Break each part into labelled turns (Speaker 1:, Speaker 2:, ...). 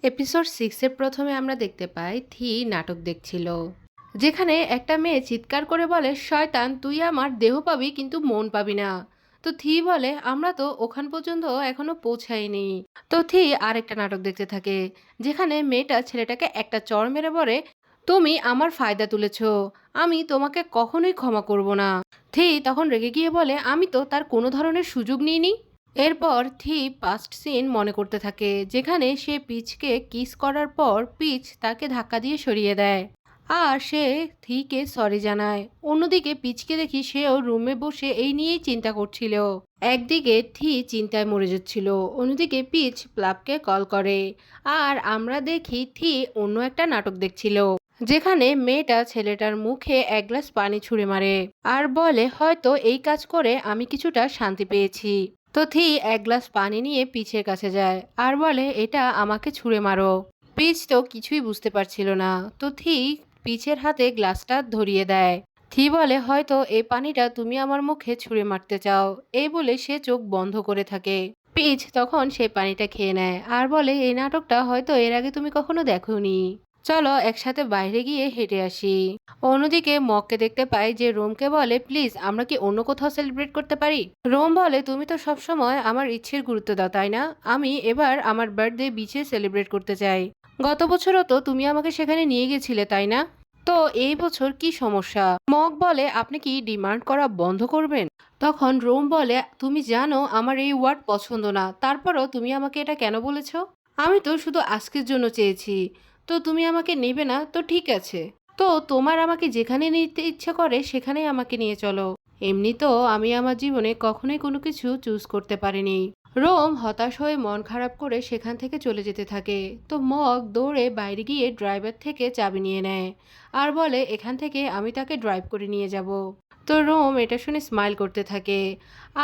Speaker 1: Episode 6 এর প্রথমে আমরা দেখতে পাই থি নাটক দেখছিল, যেখানে একটা মেয়ে চিৎকার করে বলে, শয়তান তুই আমার দেহ পাবি কিন্তু মন পাবি না। তো থি বলে, আমরা তো ওখান পর্যন্ত এখনো পৌঁছাইনি। তো থি আরেকটা নাটক দেখতে থাকে, যেখানে মেয়েটা ছেলেটাকে একটা চড় মেরে বলে, তুমি আমার ফায়দা তুলেছ, আমি তোমাকে কখনোই ক্ষমা করব না। থি তখন রেগে গিয়ে বলে, আমি তো তার কোনো ধরনের সুযোগ নিইনি। এরপর থি পাস্ট সিন মনে করতে থাকে, যেখানে সে পিচকে কিস করার পর পিচ তাকে ধাক্কা দিয়ে সরিয়ে দেয় আর সে থিকে সরি জানায়। অন্যদিকে পিচকে দেখি সেও রুমে বসে এই নিয়েই চিন্তা করছিল। একদিকে থি চিন্তায় মরে যাচ্ছিল, অন্যদিকে পিচ প্লাবকে কল করে। আর আমরা দেখি থি অন্য একটা নাটক দেখছিল, যেখানে মেয়েটা ছেলেটার মুখে এক গ্লাস পানি ছুঁড়ে মারে আর বলে, হয়তো এই কাজ করে আমি কিছুটা শান্তি পেয়েছি। তো থি এক গ্লাস পানি নিয়ে পিচের কাছে যায় আর বলে, এটা আমাকে ছুঁড়ে মারো। পিচ তো কিছুই বুঝতে পারছিল না। তো থি পিচের হাতে গ্লাসটা ধরিয়ে দেয়। থি বলে, হয়তো এই পানিটা তুমি আমার মুখে ছুঁড়ে মারতে চাও। এই বলে সে চোখ বন্ধ করে থাকে। পিচ তখন সেই পানিটা খেয়ে নেয় আর বলে, এই নাটকটা হয়তো এর আগে তুমি কখনো দেখোনি, চলো একসাথে বাইরে গিয়ে হেঁটে আসি। অন্যদিকে মককে দেখতে পাই যে রোমকে বলে, প্লিজ আমরা কি অন্য কোথাও সেলিব্রেট করতে পারি। রোম বলে, তুমি তো সবসময় আমার ইচ্ছের গুরুত্ব দাও তাই না, আমি এবার আমার বার্থডে বিচে সেলিব্রেট করতে চাই। গত বছরও তো তুমি আমাকে সেখানে নিয়ে গেছিলে তাই না, তো এই বছর কি সমস্যা। মক বলে, আপনি কি ডিমান্ড করা বন্ধ করবেন। তখন রোম বলে, তুমি জানো আমার এই ওয়ার্ড পছন্দ না, তারপরও তুমি আমাকে এটা কেন বলেছ। আমি তো শুধু আজকের জন্য চেয়েছি, তো তুমি আমাকে নেবে না তো ঠিক আছে। তো তোমার আমাকে যেখানে নিতে ইচ্ছা করে সেখানেই আমাকে নিয়ে চলো। এমনি তো আমি আমার জীবনে কখনোই কোনো কিছু চুজ করতে পারিনি। রোম হতাশ হয়ে মন খারাপ করে সেখান থেকে চলে যেতে থাকে। তো মগ দৌড়ে বাইরে গিয়ে ড্রাইভার থেকে চাবি নিয়ে নেয় আর বলে, এখান থেকে আমি তাকে ড্রাইভ করে নিয়ে যাব। তো রোম এটা শুনে স্মাইল করতে থাকে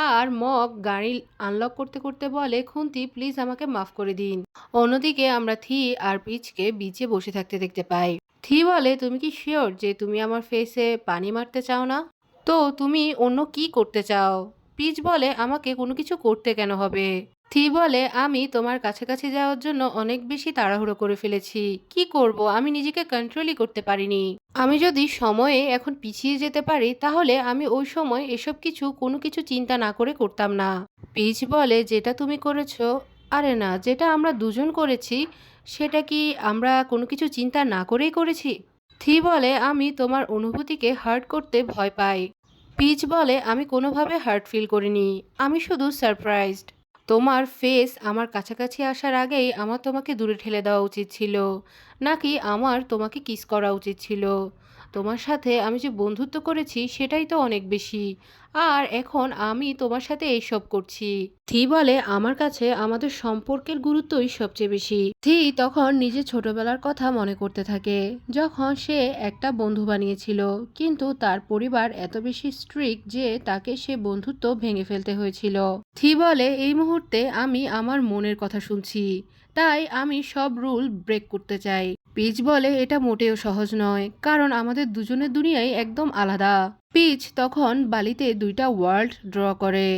Speaker 1: আর মগ গাড়ি আনলক করতে করতে বলে, খুন্তি প্লিজ আমাকে মাফ করে দিন। অন্যদিকে আমরা থি আর পিচকে বিচে বসে থাকতে দেখতে পাই। থি বলে, তুমি কি শিওর যে তুমি আমার ফেসে পানি মারতে চাও না, তো তুমি অন্য কি করতে চাও। পিচ বলে, আমাকে কোনো কিছু করতে কেন হবে। থি বলে, আমি তোমার কাছাকাছি যাওয়ার জন্য অনেক বেশি তাড়াহুড়ো করে ফেলেছি, কি করব আমি নিজেকে কন্ট্রোলই করতে পারিনি। আমি যদি সময়ে এখন পিছিয়ে যেতে পারি তাহলে আমি ওই সময় এসব কিছু কোনো কিছু চিন্তা না করে করতাম না। পিচ বলে, যেটা তুমি করেছো, আরে না, যেটা আমরা দুজন করেছি সেটা কি আমরা কোনো কিছু চিন্তা না করেই করেছি। থি বলে, আমি তোমার অনুভূতিকে হার্ট করতে ভয় পাই। পিচ বলে, আমি কোনোভাবে হার্ট ফিল করিনি, আমি শুধু সারপ্রাইজড। তোমার ফেস আমার কাছাকাছি আসার আগেই আমার তোমাকে দূরে ঠেলে দেওয়া উচিত ছিল, নাকি আমার তোমাকে কিস করা উচিত ছিল। তোমার সাথে আমি যে বন্ধুত্ব করেছি সেটাই তো অনেক বেশি, আর এখন আমি তোমার সাথে এইসব করছি। থি বলে, আমার কাছে আমাদের সম্পর্কের গুরুত্বই সবচেয়ে বেশি। থি তখন নিজের ছোটবেলার কথা মনে করতে থাকে, যখন সে একটা বন্ধু বানিয়েছিল, কিন্তু তার পরিবার এত বেশি স্ট্রিক্ট যে তাকে সে বন্ধুত্ব ভেঙে ফেলতে হয়েছিল। থি বলে, এই মুহূর্তে আমি আমার মনের কথা শুনছি, তাই আমি সব রুল ব্রেক করতে চাই। পিচ বলে, এটা মোটেও সহজ নয়, কারণ আমাদের দুজনের দুনিয়াই একদম আলাদা। পিচ তখন বালিতে দুইটা ওয়ার্ল্ড ড্র করে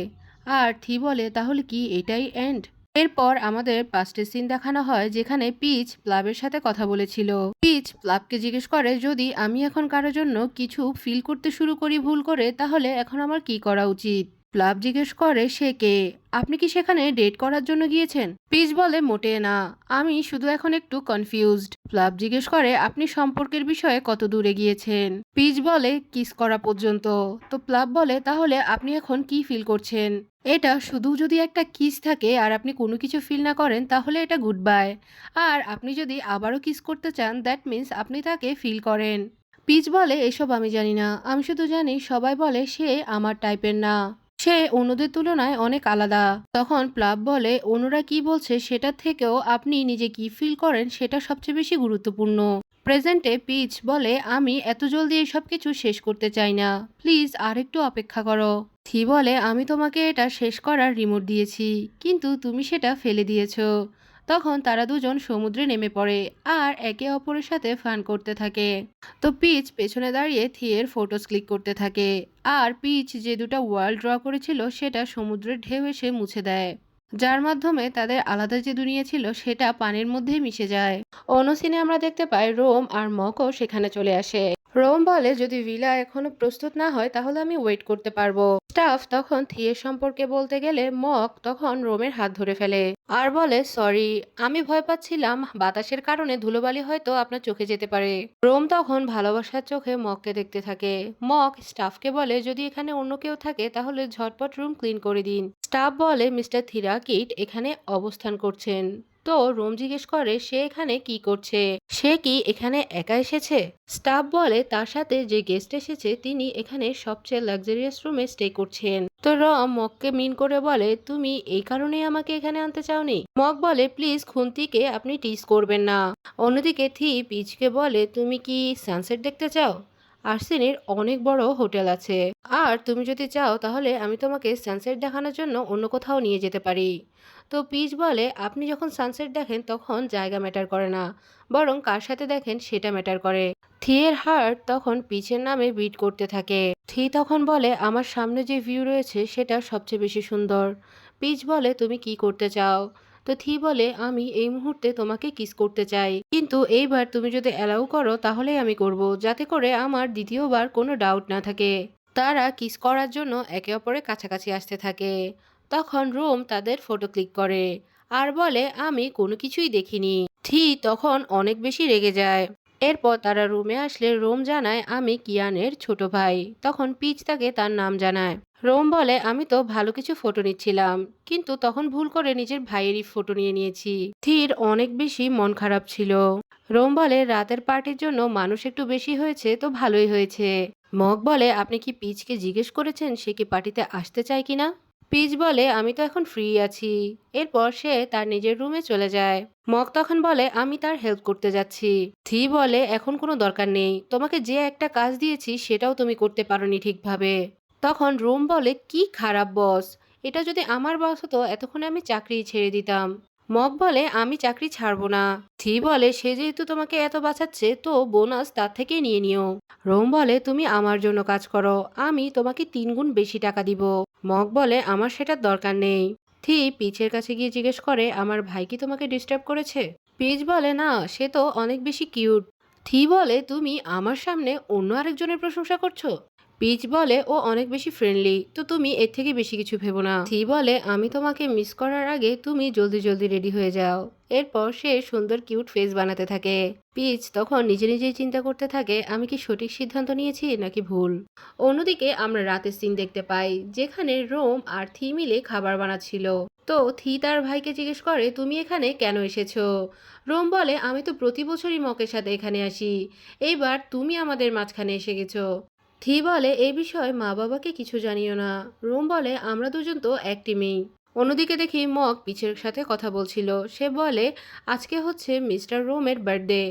Speaker 1: আর থি বলে, তাহলে কি এটাই এন্ড। এরপর আমাদের পাস্টের সিন দেখানো হয়, যেখানে পিচ প্লাবের সাথে কথা বলেছিল। পিচ প্লাবকে জিজ্ঞেস করে, যদি আমি এখন কারোর জন্য কিছু ফিল করতে শুরু করি ভুল করে, তাহলে এখন আমার কি করা উচিত। প্লাব জিজ্ঞেস করে, সে কে, আপনি কি সেখানে ডেট করার জন্য গিয়েছেন। পিচ বলে, মোটে না, আমি শুধু এখন একটু কনফিউজড। প্লাব জিজ্ঞেস করে, আপনি সম্পর্কের বিষয়ে কত দূরে গিয়েছেন। পিচ বলে, কিস করা পর্যন্ত। তো প্লাব বলে, তাহলে আপনি এখন কি ফিল করছেন। এটা শুধু যদি একটা কিস থাকে আর আপনি কোনো কিছু ফিল না করেন তাহলে এটা গুড বাই, আর আপনি যদি আবারও কিস করতে চান দ্যাট মিন্স আপনি তাকে ফিল করেন। পিচ বলে, এসব আমি জানি না, আমি শুধু জানি সবাই বলে সে আমার টাইপের না, সে অন্যদের তুলনায় অনেক আলাদা। তখন প্লাব বলে, অন্যরা কি বলছে সেটার থেকেও আপনি নিজে কি ফিল করেন সেটা সবচেয়ে বেশি গুরুত্বপূর্ণ। প্রেজেন্টে পিচ বলে, আমি এত জলদি এসব কিছু শেষ করতে চাই না, প্লিজ আর একটু অপেক্ষা করো। থি বলে, আমি তোমাকে এটা শেষ করার রিমোট দিয়েছি, কিন্তু তুমি সেটা ফেলে দিয়েছো। তখন তারা দুজন সমুদ্রে নেমে পড়ে আর একে অপরের সাথে ফান করতে থাকে। তো পিচ পেছনে দাঁড়িয়ে থিয়ের ফটোস ক্লিক করতে থাকে আর পিচ যে দুটো ওয়ার্ল্ড ড্র করেছিল সেটা সমুদ্রের ঢেউ এসে মুছে দেয়। যার মাধ্যমে তাদের আলাদা যে দুনিয়া ছিল সেটা পানির মধ্যেই মিশে যায়। অন্য সিনে আমরা দেখতে পাই রোম আর মকও সেখানে চলে আসে। রোম বলে যদি ভিলা এখনো প্রস্তুত না হয় তাহলে আমি ওয়েট করতে পারবো। স্টাফ তখন থিয়ের সম্পর্কে বলতে গেলে মক তখন রোমের হাত ধরে ফেলে আর বলে সরি, আমি ভয় পাচ্ছিলাম বাতাসের কারণে ধুলোবালি হয়তো আপনার চোখে যেতে পারে। রোম তখন ভালোবাসার চোখে মককে দেখতে থাকে। মক স্টাফকে বলে যদি এখানে অন্য কেউ থাকে তাহলে ঝটপট রুম ক্লিন করে দিন। স্টাফ বলে মিস্টার থিরাকিট এখানে অবস্থান করছেন। তো রোম জিজ্ঞেস করে সে এখানে কি করছে, সে কি এখানে একা এসেছে। স্টাফ বলে তার সাথে যে গেস্ট এসেছে তিনি এখানে সবচেয়ে লাক্সারিয়াস রুমে স্টে করছেন। তো রম মককে মিন করে বলে তুমি এই কারণেই আমাকে এখানে আনতে চাওনি। মক বলে প্লিজ খুন্তিকে আপনি টিজ করবেন না। অন্যদিকে থি পিচকে বলে তুমি কি সানসেট দেখতে চাও? আর্সেনের অনেক বড় হোটেল আছে, আর তুমি যদি চাও তাহলে আমি তোমাকে সানসেট দেখানোর জন্য অন্য কোথাও নিয়ে যেতে পারি। তো পিচ বলে আপনি যখন সানসেট দেখেন তখন জায়গা ম্যাটার করে না, বরং কার সাথে দেখেন সেটা ম্যাটার করে। থিয়ের হার্ট তখন পিচের নামে বিট করতে থাকে। থি তখন বলে আমার সামনে যে ভিউ রয়েছে সেটা সবচেয়ে বেশি সুন্দর। পিচ বলে তুমি কি করতে চাও? তো থি বলে আমি এই মুহূর্তে তোমাকে কিস করতে চাই, কিন্তু এইবার তুমি যদি অ্যালাউ করো তাহলেই আমি করব, যাতে করে আমার দ্বিতীয়বার কোনো ডাউট না থাকে। তারা কিস করার জন্য একে অপরের কাছাকাছি আসতে থাকে। তখন রোম তাদের ফটো ক্লিক করে আর বলে আমি কোনো কিছুই দেখিনি। থি তখন অনেক বেশি রেগে যায়। এরপর তারা রুমে আসলে রোম জানায় আমি কিয়ানের ছোট ভাই। তখন পিচ তাকে তার নাম জানায়। রোম বলে আমি তো ভালো কিছু ফটো নিচ্ছিলাম, কিন্তু তখন ভুল করে নিজের ভাইয়েরই ফটো নিয়ে নিয়েছি। থির অনেক বেশি মন খারাপ ছিল। রোম বলে রাতের পার্টির জন্য মানুষ একটু বেশি হয়েছে তো ভালোই হয়েছে। মগ বলে আপনি কি পিচকে জিজ্ঞেস করেছেন সে কি পার্টিতে আসতে চায় কিনা? পিচ বলে আমি তো এখন ফ্রি আছি। এরপর সে তার নিজের রুমে চলে যায়। মগ তখন বলে আমি তার হেল্প করতে যাচ্ছি। থি বলে এখন কোনো দরকার নেই, তোমাকে যে একটা কাজ দিয়েছি সেটাও তুমি করতে পারোনি ঠিকভাবে। তখন রোম বলে কি খারাপ বস, এটা যদি আমার বস হতো এতক্ষণে আমি চাকরি ছেড়ে দিতাম। মগ বলে আমি চাকরি ছাড়বো না। থি বলে সে যেহেতু তোমাকে এত বাঁচাচ্ছে তো বোনাস তার থেকে নিয়ে নিও। রোম বলে তুমি আমার জন্য কাজ করো, আমি তোমাকে 3 গুণ বেশি টাকা দিব। মগ বলে আমার সেটার দরকার নেই। থি পিচের কাছে গিয়ে জিজ্ঞেস করে আমার ভাই কি তোমাকে ডিস্টার্ব করেছে? পিচ বলে না, সে তো অনেক বেশি কিউট। থি বলে তুমি আমার সামনে অন্য আরেকজনের প্রশংসা করছো? পিচ বলে ও অনেক বেশি ফ্রেন্ডলি, তো তুমি এর থেকে বেশি কিছু ভেবো না। থি বলে আমি তোমাকে মিস করার আগে তুমি জলদি জলদি রেডি হয়ে যাও। এরপর সে সুন্দর কিউট ফেস বানাতে থাকে। পিচ তখন নিজে নিজেই চিন্তা করতে থাকে আমি কি সঠিক সিদ্ধান্ত নিয়েছি নাকি ভুল। অন্যদিকে আমরা রাতের সিন দেখতে পাই যেখানে রোম আর থি মিলে খাবার বানাচ্ছিল। তো থি তার ভাইকে জিজ্ঞেস করে তুমি এখানে কেন এসেছো? রোম বলে আমি তো প্রতি বছরই মকের সাথে এখানে আসি, এইবার তুমি আমাদের মাঝখানে এসে গেছো। থি বলে এই বিষয়ে মা বাবাকে কিছু জানিও না। রোম বলে আমরা দুজন তো এক টিমেই। অন্যদিকে দেখি মক পিচের সাথে কথা বলছিল। সে বলে আজকে হচ্ছে মিস্টার রোমের বার্থডে,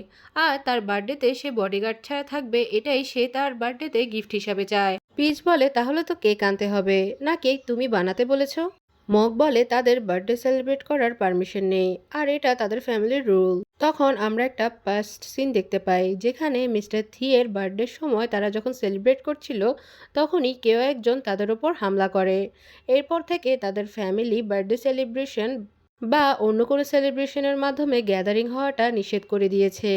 Speaker 1: আর তার বার্থডেতে সে বডিগার্ড ছাড়া থাকবে, এটাই সে তার বার্থডেতে গিফট হিসাবে চায়। পিচ বলে তাহলে তো কেক আনতে হবে, না কেক তুমি বানাতে বলেছো? মগ বলে তাদের বার্থডে সেলিব্রেট করার পারমিশন নেই, আর এটা তাদের ফ্যামিলির রুল। তখন আমরা একটা পাস্ট সিন দেখতে পাই যেখানে মিস্টার থি এর বার্থডের সময় তারা যখন সেলিব্রেট করছিল তখনই কেউ একজন তাদের ওপর হামলা করে। এরপর থেকে তাদের ফ্যামিলি বার্থডে সেলিব্রেশন বা অন্য কোনো সেলিব্রেশনের মাধ্যমে গ্যাদারিং হওয়াটা নিষেধ করে দিয়েছে।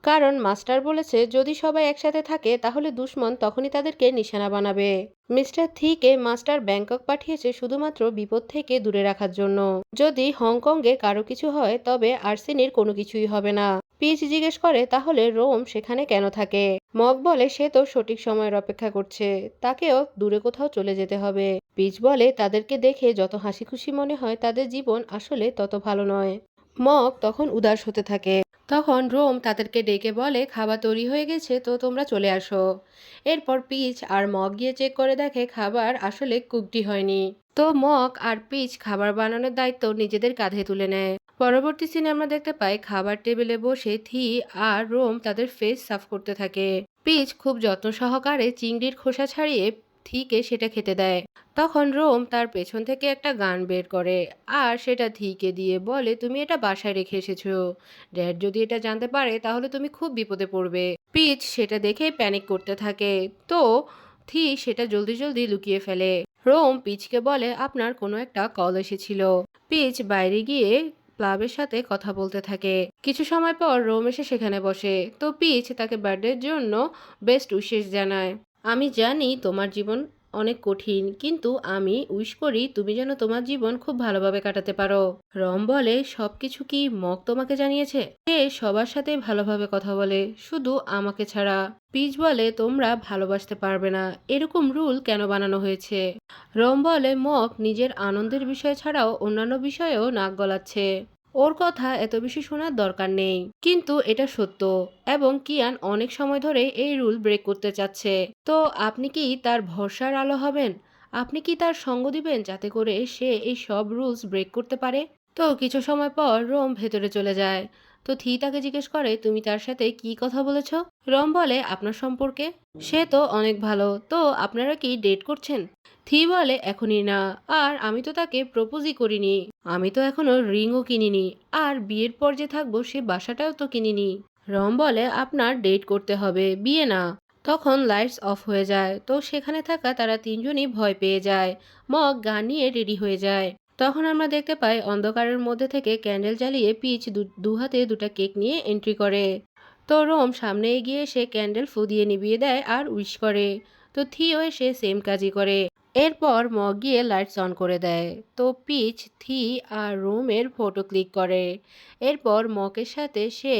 Speaker 1: কারণ মাস্টার বলেছে যদি সবাই একসাথে থাকে তাহলে দুশমন তখনই তাদেরকে নিশানা বানাবে। মিস্টার থিকে মাস্টার ব্যাংকক পাঠিয়েছে শুধুমাত্র বিপদ থেকে দূরে রাখার জন্য। যদি হংকংয়ে কারো কিছু হয় তবে আর্সেনির কোনো কিছুই হবে না। পিচ জিজ্ঞেস করে তাহলে রোম সেখানে কেন থাকে? মগ বলে সে তো সঠিক সময়ের অপেক্ষা করছে, তাকেও দূরে কোথাও চলে যেতে হবে। পিচ বলে তাদেরকে দেখে যত হাসি খুশি মনে হয় তাদের জীবন আসলে তত ভালো নয়। মগ তখন উদাস হতে থাকে। তখন রোম তাদেরকে ডেকে বলে খাবার তৈরি হয়ে গেছে, তো তোমরা চলে আসো। এরপর পিচ আর মগ গিয়ে চেক করে দেখে খাবার আসলে কুকডি হয়নি। তো মগ আর পিচ খাবার বানানোর দায়িত্ব নিজেদের কাঁধে তুলে নেয়। পরবর্তী সিনে আমরা দেখতে পাই খাবার টেবিলে বসে থি আর রোম তাদের ফেস সাফ করতে থাকে। পিচ খুব যত্ন সহকারে চিংড়ির খোসা ছাড়িয়ে থিকে সেটা খেতে দেয়। তখন রোম তার পেছন থেকে একটা গান বের করে আর সেটা থিকে দিয়ে বলে তুমি এটা বাসায় রেখে এসেছো, ড্যাড যদি এটা জানতে পারে তাহলে তুমি খুব বিপদে পড়বে। পিচ সেটা দেখে প্যানিক করতে থাকে। তো থি সেটা জলদি জলদি লুকিয়ে ফেলে। রোম পিচকে বলে আপনার কোনো একটা কল এসেছিল। পিচ বাইরে গিয়ে প্লাবের সাথে কথা বলতে থাকে। কিছু সময় পর রোম এসে সেখানে বসে। তো পিচ তাকে বার্থডের জন্য বেস্ট উইশেস জানায়। আমি জানি তোমার জীবন অনেক কঠিন, কিন্তু আমি উইশ করি তুমি যেন তোমার জীবন খুব ভালোভাবে কাটাতে পারো। রম বলে সবকিছু কি মগ তোমাকে জানিয়েছে? সে সবার সাথে ভালোভাবে কথা বলে, শুধু আমাকে ছাড়া। পিচ বলে তোমরা ভালোবাসতে পারবে না, এরকম রুল কেন বানানো হয়েছে? রম বলে মগ নিজের আনন্দের বিষয় ছাড়াও অন্যান্য বিষয়েও নাক গলাচ্ছে। ওর কথা এত বেশি শোনার দরকার নেই, কিন্তু এটা সত্য। এবং কিয়ান অনেক সময় ধরে এই রুল ব্রেক করতে চাচ্ছে। তো আপনি কি তার ভরসার আলো হবেন? আপনি কি তার সঙ্গ দিবেন যাতে করে সে এই সব রুলস ব্রেক করতে পারে? তো কিছু সময় পর রোম ভেতরে চলে যায়। তো থি তাকে জিজ্ঞেস করে তুমি তার সাথে কি কথা বলেছ? রম বলে আপনার সম্পর্কে। সে তো অনেক ভালো। তো আপনারা কি ডেট করছেন? থি বলে এখনই না। আর আমি তো তাকে প্রপোজই করিনি। আমি তো এখনো রিংও কিনিনি। আর বিয়ের পর যে থাকবো সে বাসাটাও তো কিনিনি। রম বলে আপনার ডেট করতে হবে, বিয়ে না। তখন লাইটস অফ হয়ে যায়। তো সেখানে থাকা তারা তিনজনই ভয় পেয়ে যায়। মগ গান নিয়ে রেডি হয়ে যায়। তখন আমরা দেখতে পাই অন্ধকারের মধ্যে থেকে ক্যান্ডেল জ্বালিয়ে পিচ দু হাতে দুটা কেক নিয়ে এন্ট্রি করে। তো রোম সামনে এগিয়ে এসে ক্যান্ডেল ফু দিয়ে নিভিয়ে দেয় আর উইশ করে। তো থিও এসে সেম কাজই করে। এরপর মগ গিয়ে লাইটস অন করে দেয়। তো পিচ থি আর রোমের ফটো ক্লিক করে। এরপর মগের সাথে সে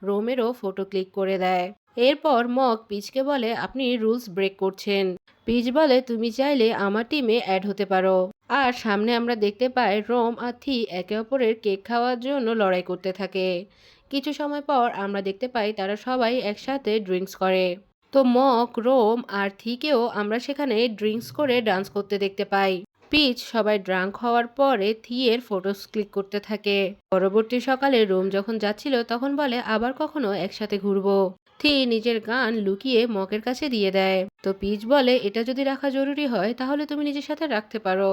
Speaker 1: রোমেরও ফটো ক্লিক করে দেয়। এরপর মগ পিচকে বলে আপনি রুলস ব্রেক করছেন। পিচ বলে তুমি চাইলে আমার টিমে অ্যাড হতে পারো। আর সামনে আমরা দেখতে পাই রোম আর থি একে অপরের কেক খাওয়ার জন্য লড়াই করতে থাকে। কিছু সময় পর আমরা দেখতে পাই তারা সবাই একসাথে ড্রিঙ্কস করে। তো মগ, রোম আর থিকেও আমরা সেখানে ড্রিঙ্কস করে ডান্স করতে দেখতে পাই। পিচ সবাই ড্রাঙ্ক হওয়ার পরে থিয়ের ফটোস ক্লিক করতে থাকে। পরবর্তী সকালে রোম যখন যাচ্ছিল তখন বলে আবার কখনো একসাথে ঘুরবো। থি নিজের গান লুকিয়ে মগের কাছে দিয়ে দেয়। তো পিচ বলে এটা যদি রাখা জরুরি হয় তাহলে তুমি নিজের সাথে রাখতে পারো,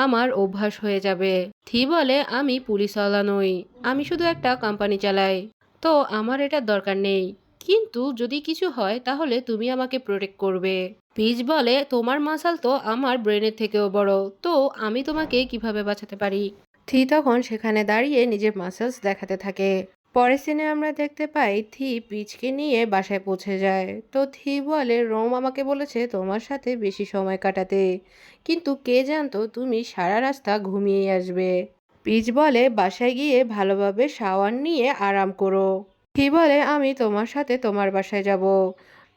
Speaker 1: আমার অভ্যাস হয়ে যাবে। থি বলে আমি পুলিশওয়ালা নই, আমি শুধু একটা কোম্পানি চালাই। তো আমার এটার দরকার নেই, কিন্তু যদি কিছু হয় তাহলে তুমি আমাকে প্রোটেক্ট করবে। পিচ বলে তোমার মাসাল তো আমার ব্রেনের থেকেও বড়, তো আমি তোমাকে কিভাবে বাঁচাতে পারি? থি তখন সেখানে দাঁড়িয়ে নিজের মাসেলস দেখাতে থাকে। পরের সিনে আমরা দেখতে পাই থি পিচকে নিয়ে বাসায় পৌঁছে যায়। তো থি বলে রোম আমাকে বলেছে তোমার সাথে বেশি সময় কাটাতে, কিন্তু কে জানতো তুমি সারা রাস্তা ঘুমিয়েই আসবে। পিচ বলে বাসায় গিয়ে ভালোভাবে শাওয়ার নিয়ে আরাম করো। থি বলে আমি তোমার সাথে তোমার বাসায় যাব।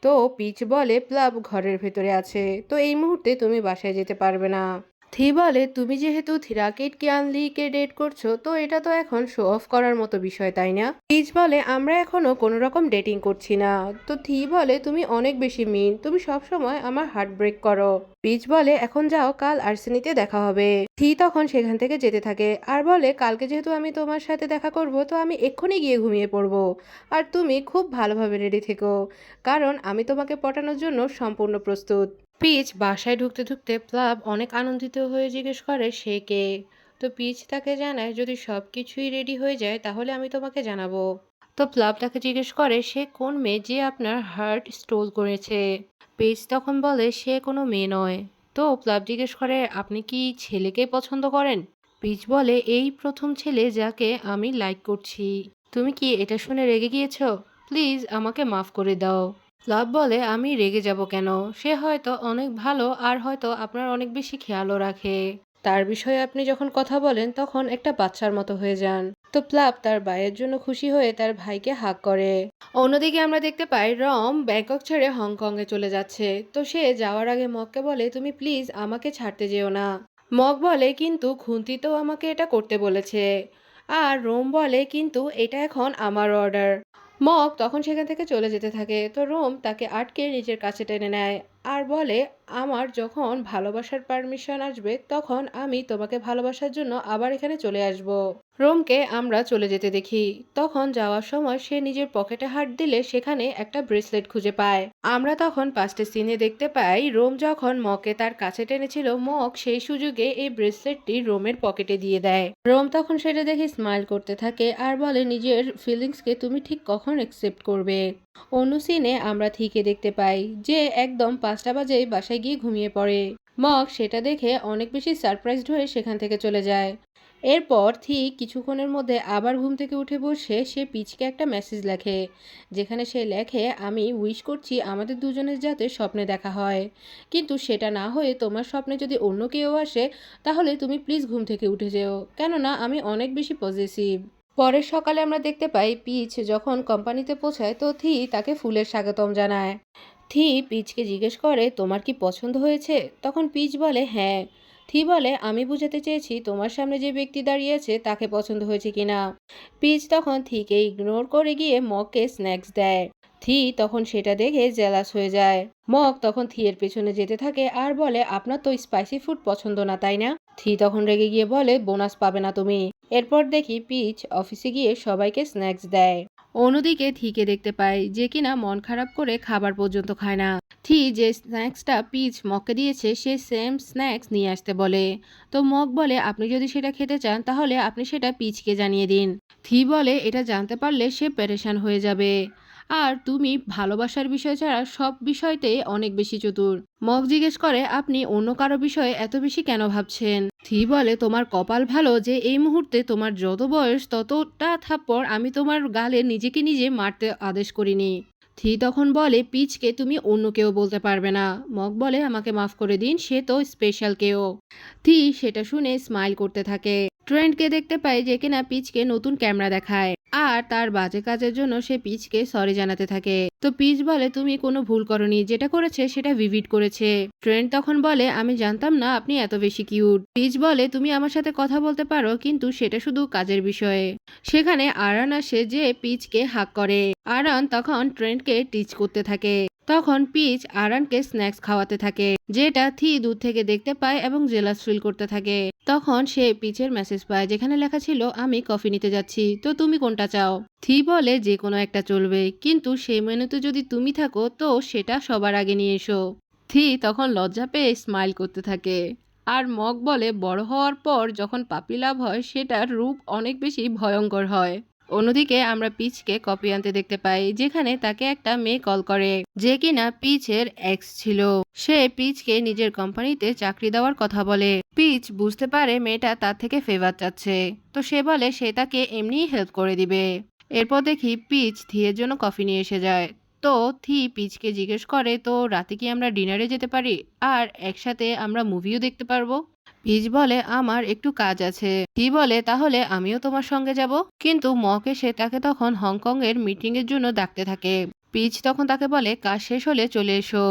Speaker 1: তো পিচ বলে প্লাব ঘরের ভেতরে আছে, তো এই মুহূর্তে তুমি বাসায় যেতে পারবে না। থি বলে তুমি যেহেতু থিরাকিট কিয়ানলিকে ডেট করছো, তো এটা তো এখন শো অফ করার মতো বিষয়, তাই না? পিচ বলে আমরা এখনো কোনো রকম ডেটিং করছি না। তো থি বলে তুমি অনেক বেশি মিন, তুমি সব সময় আমার হার্ট ব্রেক করো। পিচ বলে এখন যাও, কাল আর্সেনিতে দেখা হবে। থি তখন সেখান থেকে যেতে থাকে আর বলে কালকে যেহেতু আমি তোমার সাথে দেখা করব, তো আমি এক্ষুনি গিয়ে ঘুমিয়ে পড়বো। আর তুমি খুব ভালোভাবে রেডি থেকো, কারণ আমি তোমাকে পটানোর জন্য সম্পূর্ণ প্রস্তুত। পিচ বাসায় ঢুকতে ঢুকতে প্লাব অনেক আনন্দিত হয়ে জিজ্ঞেস করে সে কে। তো পিচ তাকে জানায় যদি সব কিছুই রেডি হয়ে যায় তাহলে আমি তোমাকে জানাবো। তো প্লাব তাকে জিজ্ঞেস করে সে কোন মেয়ে যে আপনার হার্ট স্টোল করেছে। পিচ তখন বলে সে কোনো মেয়ে নয়। তো প্লাব জিজ্ঞেস করে আপনি কি ছেলেকে পছন্দ করেন? পিচ বলে এই প্রথম ছেলে যাকে আমি লাইক করছি। তুমি কি এটা শুনে রেগে গিয়েছো? প্লিজ আমাকে মাফ করে দাও। লাভ বলে আমি রেগে যাব কেন? সে হয়তো অনেক ভালো আর হয়তো আপনার অনেক বেশি খেয়ালও রাখে। তার বিষয়ে আপনি যখন কথা বলেন তখন একটা বাচ্চার মতো হয়ে যান। তো প্লাব তার ভাইয়ের জন্য খুশি হয়ে তার ভাইকে হাগ করে। অন্যদিকে আমরা দেখতে পাই রম ব্যাংকক ছেড়ে হংকংয়ে চলে যাচ্ছে। তো সে যাওয়ার আগে মগকে বলে তুমি প্লিজ আমাকে ছাড়তে যেও না। মগ বলে কিন্তু খুন্তি তো আমাকে এটা করতে বলেছে। আর রোম বলে কিন্তু এটা এখন আমার অর্ডার। মগ তখন সেখান থেকে চলে যেতে থাকে। তো রোম তাকে আটকে নিজের কাছে টেনে নেয় আর বলে আমার যখন ভালোবাসার পারমিশন আসবে তখন আমি তোমাকে ভালোবাসার জন্য আবার এখানে চলে আসব। রোমকে আমরা চলে যেতে দেখি। তখন যাওয়ার সময় সে নিজের পকেটে হাত দিলে সেখানে একটা ব্রেসলেট খুঁজে পায়। আমরা তখন পাঁচটা সিনে দেখতে পাই রোম যখন মগকে তার কাছে টেনেছিল, মগ সেই সুযোগে এই ব্রেসলেটটি রোমের পকেটে দিয়ে দেয়। রোম তখন সেটা দেখে স্মাইল করতে থাকে আর বলে নিজের ফিলিংসকে তুমি ঠিক কখন অ্যাকসেপ্ট করবে। অন্য সিনে আমরা থিকে দেখতে পাই যে একদম 5টা বাজেই বাসায় গিয়ে ঘুমিয়ে পড়ে। মগ সেটা দেখে অনেক বেশি সারপ্রাইজড হয়ে সেখান থেকে চলে যায়। এরপর ঠিক কিছুক্ষণের মধ্যে আবার ঘুম থেকে উঠে বসে সে পিচকে একটা মেসেজ লেখে, যেখানে সে লেখে, আমি উইশ করছি আমাদের দুজনের যাতে স্বপ্নে দেখা হয়, কিন্তু সেটা না হয়ে তোমার স্বপ্নে যদি অন্য কেউ আসে তাহলে তুমি প্লিজ ঘুম থেকে উঠে যেও, কেননা আমি অনেক বেশি পজিটিভ। পরের সকালে আমরা দেখতে পাই পিচ যখন কোম্পানিতে পৌঁছায় তো থি তাকে ফুলের স্বাগতম জানায়। থি পিচকে জিজ্ঞেস করে, তোমার কি পছন্দ হয়েছে? তখন পিচ বলে হ্যাঁ। থি বলে, আমি বুঝাতে চেয়েছি তোমার সামনে যে ব্যক্তি দাঁড়িয়ে আছে তাকে পছন্দ হয়েছে কিনা। পিচ তখন থিকে ইগনোর করে গিয়ে মগকে স্ন্যাক্স দেয়। থি তখন সেটা দেখে জেলাস হয়ে যায়। মগ তখন থিয়ের পেছনে যেতে থাকে আর বলে, আপনার তো স্পাইসি ফুড পছন্দ না তাই না? থি তখন রেগে গিয়ে বলে, বোনাস পাবে না তুমি। এরপর দেখি পিচ অফিসে গিয়ে সবাইকে স্ন্যাক্স দেয়। অন্যদিকে থিকে দেখতে পাই যে কিনা মন খারাপ করে খাবার পর্যন্ত খায় না। থি যে স্ন্যাক্সটা পিচ মগকে দিয়েছে সে সেম স্ন্যাক্স নিয়ে আসতে বলে। তো মগ বলে, আপনি যদি সেটা খেতে চান তাহলে আপনি সেটা পিচকে জানিয়ে দিন। থি বলে, এটা জানতে পারলে সে পেরেশান হয়ে যাবে, আর তুমি ভালোবাসার বিষয় ছাড়া সব বিষয়তেই অনেক বেশি চতুর। মগ জিজ্ঞেস করে, আপনি অন্য কারো বিষয়ে এত বেশি কেন ভাবছেন? থি বলে, তোমার কপাল ভালো যে এই মুহূর্তে তোমার যত বয়স ততটা থাপ্পড় আমি তোমার গালে নিজেকে নিজে মারতে আদেশ করিনি। থি তখন বলে, পিচকে তুমি অন্য কেউ বলতে পারবে না। মগ বলে, আমাকে মাফ করে দিন, সে তো স্পেশাল কেউ। থি সেটা শুনে স্মাইল করতে থাকে। ট্রেন্ডকে দেখতে পাই যে কিনা পিচকে নতুন ক্যামেরা দেখায়, আর তার বাজে কাজের জন্য সে পিচকে সরি জানাতে থাকে। তো পিচ বলে, তুমি কোনো ভুল করনি, যেটা করেছে সেটা ভিভিড করেছে। ট্রেন্ড তখন বলে, আমি জানতাম না আপনি এত বেশি কিউট। পিচ বলে, তুমি আমার সাথে কথা বলতে পারো কিন্তু সেটা শুধু কাজের বিষয়ে। সেখানে আরান আসে যে পিচকে হাক করে। আরান তখন ট্রেন্ডকে টিচ করতে থাকে। তখন পিচ আরানকে স্ন্যাক্স খাওয়াতে থাকে, যেটা থি দূর থেকে দেখতে পায় এবং জেলাস ফিল করতে থাকে। তখন সে পিচের মেসেজ পায় যেখানে লেখা ছিল, আমি কফি নিতে যাচ্ছি, তো তুমি কোনটা চাও? থি বলে, যে কোনো একটা চলবে, কিন্তু সেই মেনুতে যদি তুমি থাকো তো সেটা সবার আগে নিয়ে এসো। থি তখন লজ্জা পেয়ে স্মাইল করতে থাকে। আর মগ বলে, বড় হওয়ার পর যখন পাপি লাভ হয় সেটার রূপ অনেক বেশি ভয়ঙ্কর হয়। অন্যদিকে আমরা পিচকে কফি আনতে দেখতে পাই, যেখানে তাকে একটা মেয়ে কল করে যে কিনা পিচের এক্স ছিল। সে পিচকে নিজের কোম্পানিতে চাকরি দেওয়ার কথা বলে। পিচ বুঝতে পারে মেয়েটা তার থেকে ফেভার চাচ্ছে, তো সে বলে সে তাকে এমনিই হেল্প করে দিবে। এরপর দেখি পিচ থিয়ের জন্য কফি নিয়ে এসে যায়। তো থি পিচকে জিজ্ঞেস করে, তো রাতে কি আমরা ডিনারে যেতে পারি, আর একসাথে আমরা মুভিও দেখতে পারবো? পিচ বলে, আমার একটু কাজ আছে। থি বলে, তাহলে আমিও তোমার সঙ্গে যাব। কিন্তু মক এসে তাকে তখন হংকং এর মিটিং এর জন্য ডাকতে থাকে। পিচ তখন তাকে বলে, কাজ শেষ হলে চলে এসো।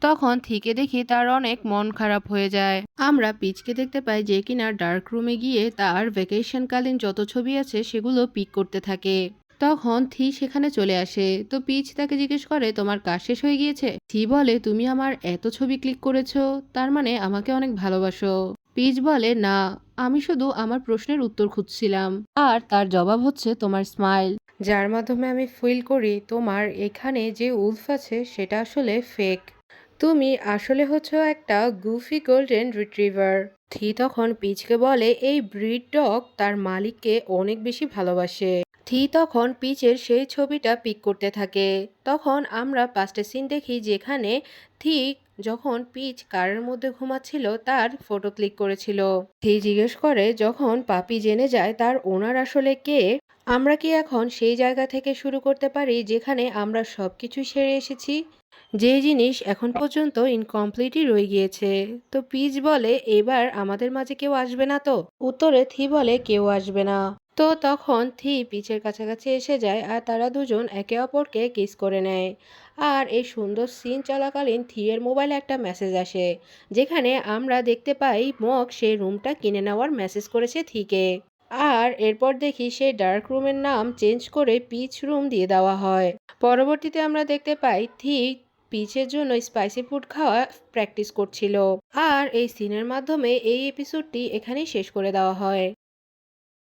Speaker 1: তখন থিকে দেখি তার অনেক মন খারাপ হয়ে যায়। আমরা পিচকে দেখতে পাই যে কিনা ডার্ক রুমে গিয়ে তার ভ্যাকেশনকালীন যত ছবি আছে সেগুলো পিক করতে থাকে। তখন থি সেখানে চলে আসে। তো পিচ তাকে জিজ্ঞেস করে, তোমার কাজ শেষ হয়ে গিয়েছে? থি বলে, তুমি আমার এত ছবি ক্লিক করেছো, তার মানে আমাকে অনেক ভালোবাসো। পিচ বলে, না, আমি শুধু আমার প্রশ্নের উত্তর খুঁজছিলাম, আর তার জবাব হচ্ছে তোমার স্মাইল, যার মাধ্যমে আমি ফিল করি তোমার এখানে যে উলফ আছে সেটা আসলে ফেক। তুমি আসলে হচ্ছে একটা গুফি গোল্ডেন রিট্রিভার। থি তখন পিচকে বলে, এই ব্রিড ডগ তার মালিককে অনেক বেশি ভালোবাসে। থি তখন পিচের সেই ছবিটা পিক করতে থাকে। তখন আমরা পাঁচটা সিন দেখি যেখানে থি যখন পিচ কারের মধ্যে ঘুমাচ্ছিল তার ফটো ক্লিক করেছিল। থি জিজ্ঞেস করে, যখন পাপি জেনে যায় তার ওনার আসলে কে, আমরা কি এখন সেই জায়গা থেকে শুরু করতে পারি যেখানে আমরা সবকিছু সেরে এসেছি, যে জিনিস এখন পর্যন্ত ইনকমপ্লিটই রয়ে গিয়েছে? তো পিচ বলে, এবার আমাদের মাঝে কেউ আসবে না তো? উত্তরে থি বলে, কেউ আসবে না। তো তখন থি পিচের কাছাকাছি এসে যায় আর তারা দুজন একে অপরকে কিস করে নেয়। আর এই সুন্দর সিন চলাকালীন থিয়ের মোবাইলে একটা মেসেজ আসে, যেখানে আমরা দেখতে পাই মক সেই রুমটা কিনে নেওয়ার মেসেজ করেছে থিকে। আর এরপর দেখি সেই ডার্ক রুমের নাম চেঞ্জ করে পিচ রুম দিয়ে দেওয়া হয়। পরবর্তীতে আমরা দেখতে পাই থি পিচের জন্য স্পাইসি ফুড খাওয়া প্র্যাকটিস করছিল। আর এই সিনের মাধ্যমে এই এপিসোডটি এখানেই শেষ করে দেওয়া হয়।